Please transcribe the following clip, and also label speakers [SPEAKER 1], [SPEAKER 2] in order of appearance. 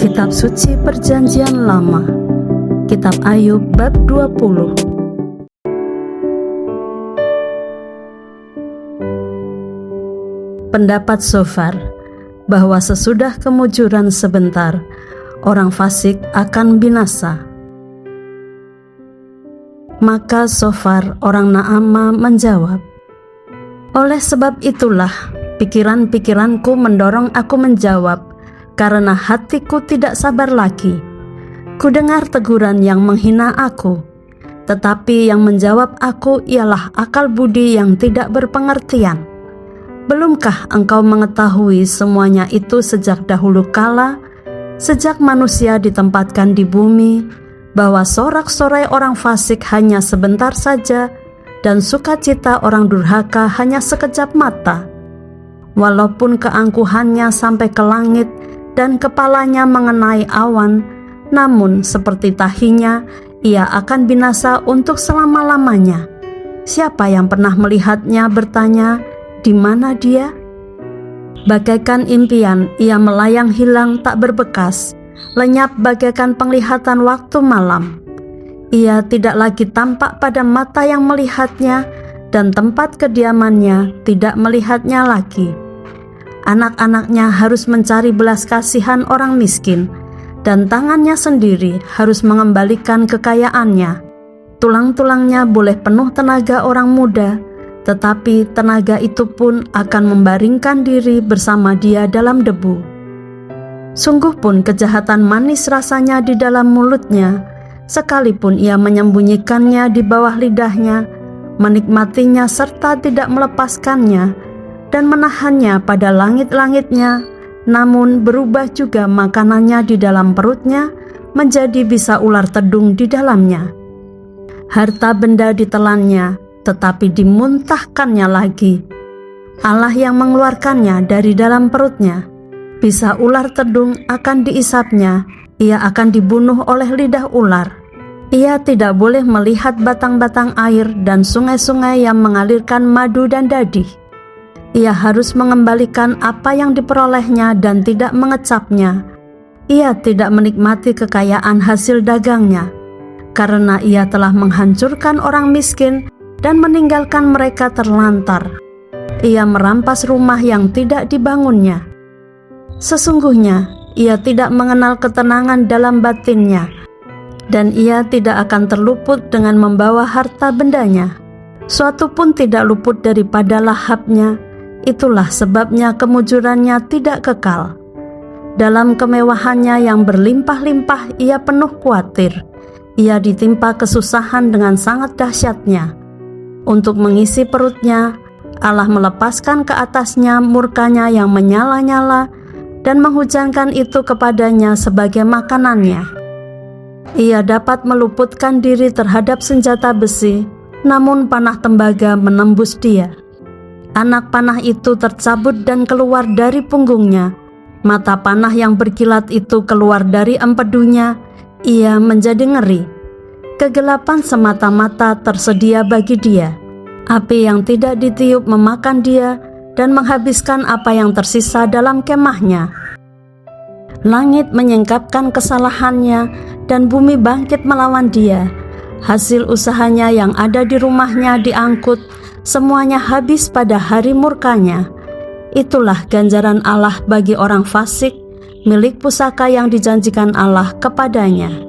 [SPEAKER 1] Kitab Suci Perjanjian Lama, Kitab Ayub bab 20. Pendapat Shofar bahwa sesudah kemujuran sebentar, orang fasik akan binasa. Maka Shofar orang Naama menjawab, "Oleh sebab itulah pikiran-pikiranku mendorong aku menjawab, karena hatiku tidak sabar lagi. Kudengar teguran yang menghina aku, tetapi yang menjawab aku ialah akal budi yang tidak berpengertian. Belumkah engkau mengetahui semuanya itu sejak dahulu kala, sejak manusia ditempatkan di bumi, bahwa sorak-sorai orang fasik hanya sebentar saja, dan sukacita orang durhaka hanya sekejap mata? Walaupun keangkuhannya sampai ke langit, dan kepalanya mengenai awan, namun seperti tahinya, ia akan binasa untuk selama-lamanya. Siapa yang pernah melihatnya bertanya, di mana dia? Bagaikan impian, ia melayang hilang tak berbekas, lenyap bagaikan penglihatan waktu malam. Ia tidak lagi tampak pada mata yang melihatnya, dan tempat kediamannya tidak melihatnya lagi. Anak-anaknya harus mencari belas kasihan orang miskin, dan tangannya sendiri harus mengembalikan kekayaannya. Tulang-tulangnya boleh penuh tenaga orang muda, tetapi tenaga itu pun akan membaringkan diri bersama dia dalam debu. Sungguh pun kejahatan manis rasanya di dalam mulutnya, sekalipun ia menyembunyikannya di bawah lidahnya, menikmatinya serta tidak melepaskannya, dan menahannya pada langit-langitnya, namun berubah juga makanannya di dalam perutnya, menjadi bisa ular tedung di dalamnya. Harta benda ditelannya, tetapi dimuntahkannya lagi. Allah yang mengeluarkannya dari dalam perutnya. Bisa ular tedung akan diisapnya, ia akan dibunuh oleh lidah ular. Ia tidak boleh melihat batang-batang air dan sungai-sungai yang mengalirkan madu dan dadih. Ia harus mengembalikan apa yang diperolehnya dan tidak mengecapnya. Ia tidak menikmati kekayaan hasil dagangnya, karena ia telah menghancurkan orang miskin dan meninggalkan mereka terlantar. Ia merampas rumah yang tidak dibangunnya. Sesungguhnya ia tidak mengenal ketenangan dalam batinnya, dan ia tidak akan terluput dengan membawa harta bendanya. Suatu pun tidak luput daripada lahapnya. Itulah sebabnya kemujurannya tidak kekal. Dalam kemewahannya yang berlimpah-limpah ia penuh khawatir. Ia ditimpa kesusahan dengan sangat dahsyatnya. Untuk mengisi perutnya, Allah melepaskan ke atasnya murkanya yang menyala-nyala dan menghujankan itu kepadanya sebagai makanannya. Ia dapat meluputkan diri terhadap senjata besi, namun panah tembaga menembus dia. Anak panah itu tercabut dan keluar dari punggungnya. Mata panah yang berkilat itu keluar dari empedunya. Ia menjadi ngeri. Kegelapan semata-mata tersedia bagi dia. Api yang tidak ditiup memakan dia dan menghabiskan apa yang tersisa dalam kemahnya. Langit menyingkapkan kesalahannya dan bumi bangkit melawan dia. Hasil usahanya yang ada di rumahnya diangkut, semuanya habis pada hari murkanya. Itulah ganjaran Allah bagi orang fasik, milik pusaka yang dijanjikan Allah kepadanya.